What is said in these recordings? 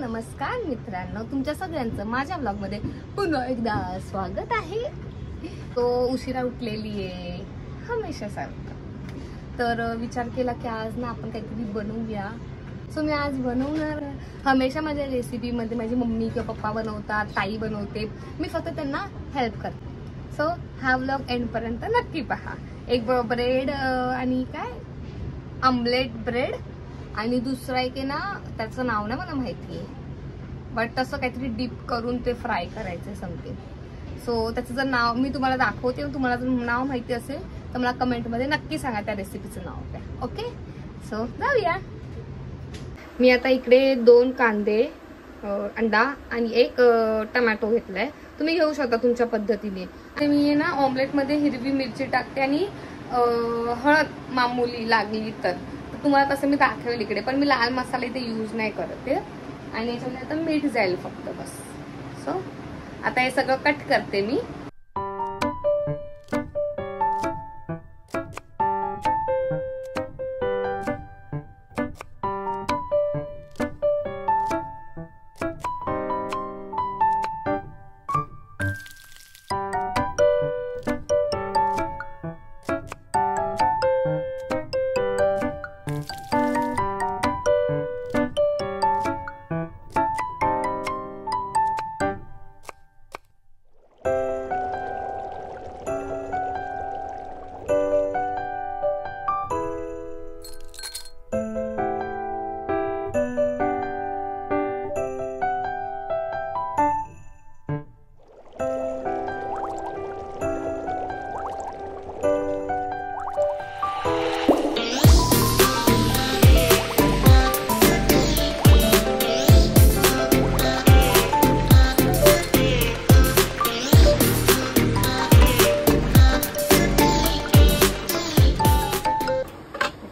नमस्कार मित्रांनो, तुमच्या सगळ्यांचं माझ्या ब्लॉगमध्ये पुन्हा एकदा स्वागत आहे। तो उशिरा उठलेली आहे हमेशा सारखं, तर विचार केला की आज ना आपण काहीतरी बनवूया। सो मी आज बनवणार। हमेशा माझ्या रेसिपीमध्ये माझी मम्मी किंवा पप्पा बनवतात, ताई बनवते, मी फक्त त्यांना हेल्प करते। सो हा ब्लॉग एंडपर्यंत नक्की पहा। एक ब्रेड आणि काय आमलेट ब्रेड आणि दुसरा एक आहे ना, त्याचं नाव नाही मला माहिती आहे, बट तसं काहीतरी डीप करून ते फ्राय करायचं समथिंग। सो त्याचं जर नाव मी तुम्हाला दाखवते, तुम्हाला जर नाव माहिती असेल तर मला कमेंटमध्ये नक्की सांगा त्या रेसिपीचं नाव काय। ओके, सो जाऊया। मी आता इकडे 2 कांदे, अंडा आणि 1 टमॅटो घेतलाय। तुम्ही घेऊ शकता तुमच्या पद्धतीने। मी ना ऑमलेट मध्ये हिरवी मिरची टाकते आणि हळद मामूली लागली तर तुम्हाला तसं मी दाखवेल इकडे, पण मी लाल मसाले इथे यूज नाही करते आणि याच्यामध्ये आता मीठ जाईल फक्त बस। सो आता हे सगळं कट करते मी।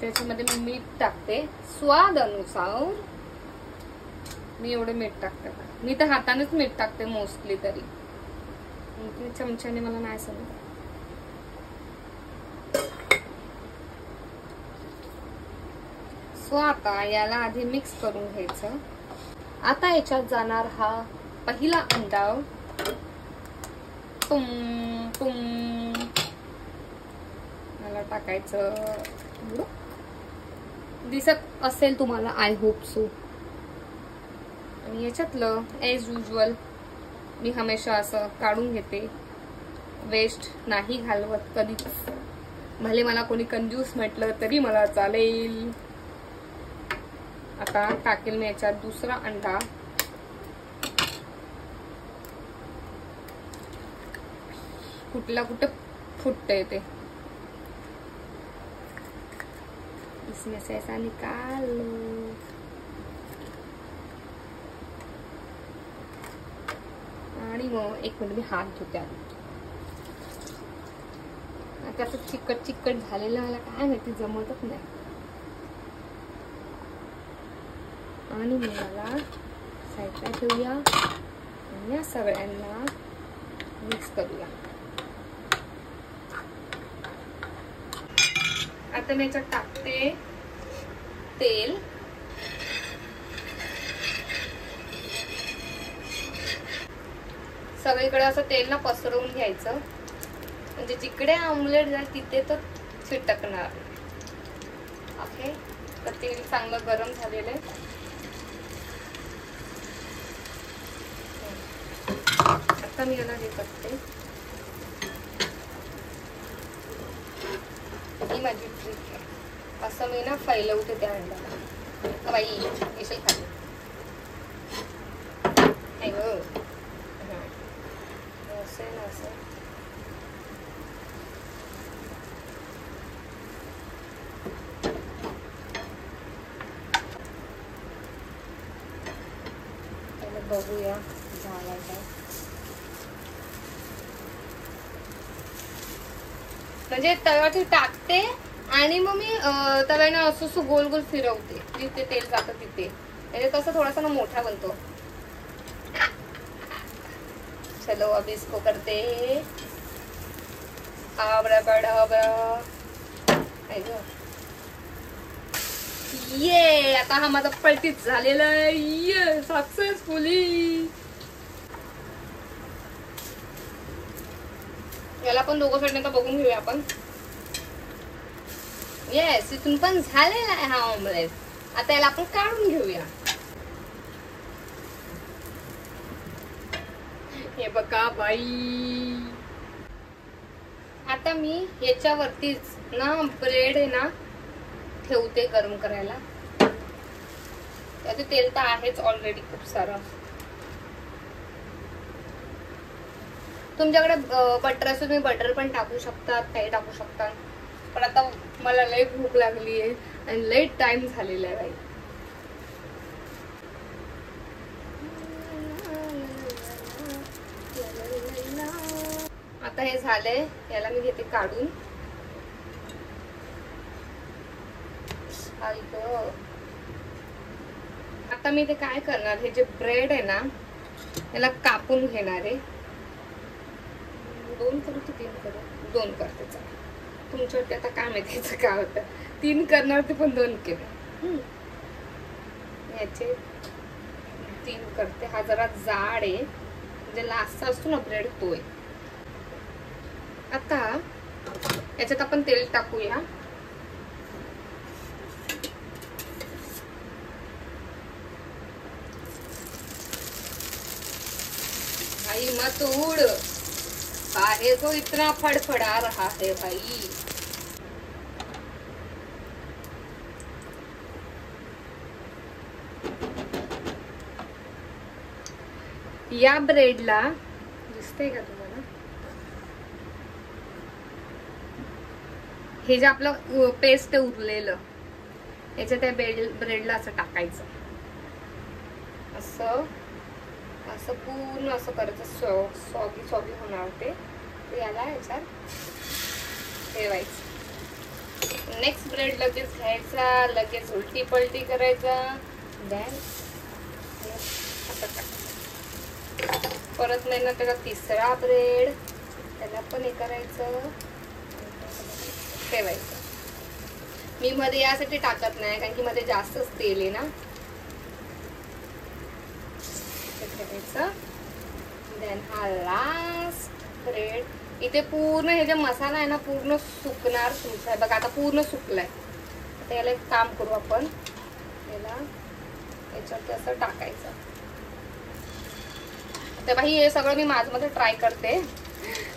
त्याच्यामध्ये मी मीठ टाकते स्वाद अनुसार। मी एवढे मीठ टाकते, मी तर हातानेच मीठ टाकते मोस्टली, तरी चमच्याने मला नाही समजत। सो आता याला आधी मिक्स करून घ्यायचं। आता याच्यात जाणार हा पहिला अंडा। मला टाकायचं, दिसत असेल तुम्हाला, आय होप सो। आणि याच्यातलं एज युजल मी हमेशा असं काढून घेते, वेस्ट नाही घालवत कधीच, भले मला कोणी कंजूस म्हटलं तरी मला चालेल। आता टाकेल मी याच्यात दुसरा अंडा। कुठला कुठं फुटतंय ते, इसमें से ऐसा निकालो। आणि मग 1 मिनिट मी हात धुते। आता असं चिकट चिकट झालेलं मला काय माहिती, जमतच नाही। आणि मग मला साईडला ठेवूया आणि या सगळ्यांना मिक्स करूया। आता मी याच्यात टाकते तेल। सगळीकडे असं तेल ना पसरवून घ्यायचं, म्हणजे जिकडे ऑमलेट जाईल तिथे तर चिटकणार। ओके, तर तेल चांगलं गरम झालेलं आहे। आता मी याला हे करते, ही माझी ट्रिक आहे। असं मी ना फैलवते त्या अंड्याला। बाई येशील खाली, असं ना असं। बघूया झाला काय, म्हणजे तव्यावरती टाकते आणि मग मी तव्याने असं गोल गोल फिरवते, जिथे तेल जातं तिथे, म्हणजे कसं थोडासा ना मोठा बनतो। चलो अब इसको करते आबड़ा बड़ा। ये आता हा माझा पलटीच झालेला आहे, ये सक्सेसफुली. याला पण दोघं साईडने तर बघून घेऊया आपण. येस, इथून पण झालेला आहे हा ऑमलेट. आता याला आपण काढून घेऊया. हे बघा बाई, आता मी याच्यावरतीच ना ब्रेड आहे ना ठेवते गरम करायला. त्याचे तेल तर आहेच ऑलरेडी खूप सारं. तुमच्याकडे बटर असेल तुम्ही बटर पण टाकू शकतात, काही टाकू शकतात. पण आता मला लई भूक लागली आहे आणि लई टाइम झालेला आहे बाई. आता हे झालंय, याला मी घेते काढून. आता मी ते काय करणार, हे जे ब्रेड आहे ना याला कापून घेणार आहे. 2 करू की 3 करू? 2 करते. तुमच्यावरती आता काय माहिती काय होतं. 3 करणार ते पण 2 केले. याचे 3 करते. हा जरा जाड आहे, म्हणजे लास्टचा असतो ना ब्रेड तो आहे. आता याच्यात आपण तेल टाकूया. भाई मत उड़, काहे को इतना फड़फड़ा रहा है भाई. या ब्रेडला दिसतंय का तुम्हाला, हे जे आपलं पेस्ट उरलेलं याच्या त्या ब्रेडला असं टाकायचं. असं असं पूर्ण असं करायचं. सॉगी होणार ते. याला याच्यात ठेवायचं. नेक्स्ट ब्रेड लगेच घ्यायचा, लगेच उलटी पलटी करायचा. देन असं टाकायचं. परत नाही ना त्याला तिसरा ब्रेड, त्याला पण हे करायचं, ठेवायचं. मी मध्ये यासाठी टाकत नाही कारण की मध्ये जास्तच तेल आहे ना. ठेवायचं. देन हा लास्ट ब्रेड. इथे पूर्ण हे जे मसाला आहे ना पूर्ण सुकणार तुमचा. बघा आता पूर्ण सुकलाय. आता याला एक काम करू आपण, याला याच्यावरती असं टाकायचं. तर भाई हे सगळं मी माझ्यामध्ये ट्राय करते,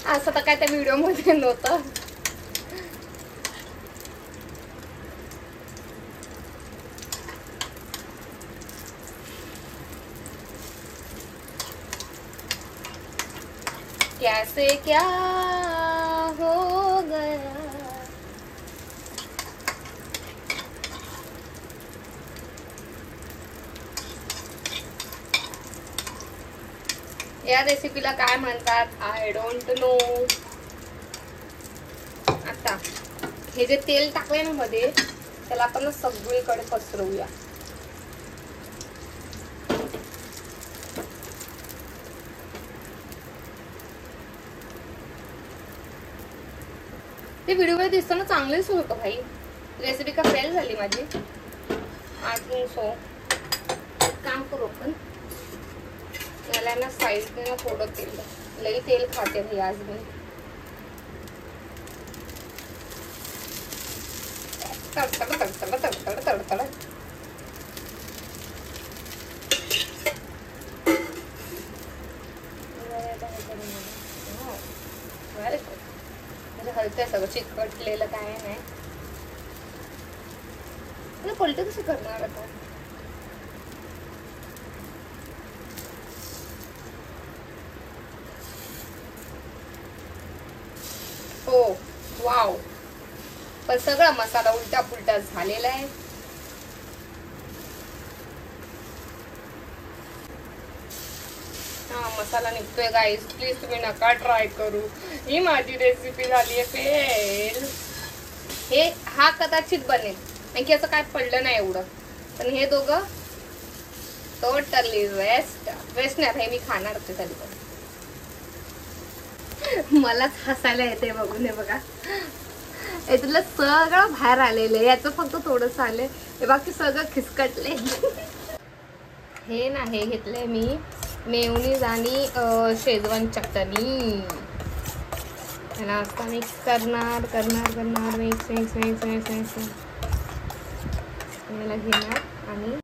असं तर काय त्या व्हिडिओ मध्ये नव्हतं. कैसे क्या हो गया. या रेसिपीला काय म्हणतात आय डोंट नो. आता हे जे तेल टाकलंय ना मध्ये त्याला आपण सगळीकडे पसरवूया. ते व्हिडिओ मध्ये दिसताना चांगलेच होतं भाई. रेसिपी का फेल झाली माझी. अजून सो काम करू आपण, याला ना साईडने ना थोडं तेल, लई तेल खाते भाई आज मी. तडतड तडतड तडतड तडतड. हलतंय सगळं, चिकटलेलं काय नाही. पलटी कसं करणार आता. हो वाव, पण सगळा मसाला उलटा पुलटा झालेला आहे. हा मसाला निघतोय गाईज, प्लीज तुम्ही नका ट्राय करू. ही माझी रेसिपी झाली आहे फेल. हे हा कदाचित बनेल कारण की असं काय पडलं नाही एवढं, पण हे दोघं टोटली वेस्ट नाही भाई. मी खाणार होते तरी पण मलाच हसायला येते बघून. हे बघा यातलं सगळं बाहेर आलेलं आहे, याचं फक्त थोडंसं आलंय. हे बाकी सगळं खिसकटले. हे ना हे घेतलंय मी मेयोनीज आणि शेजवान चटणी. त्याला आता मिक्स करणार करणार करणार mix mix mix mix mix याला घेणार आणि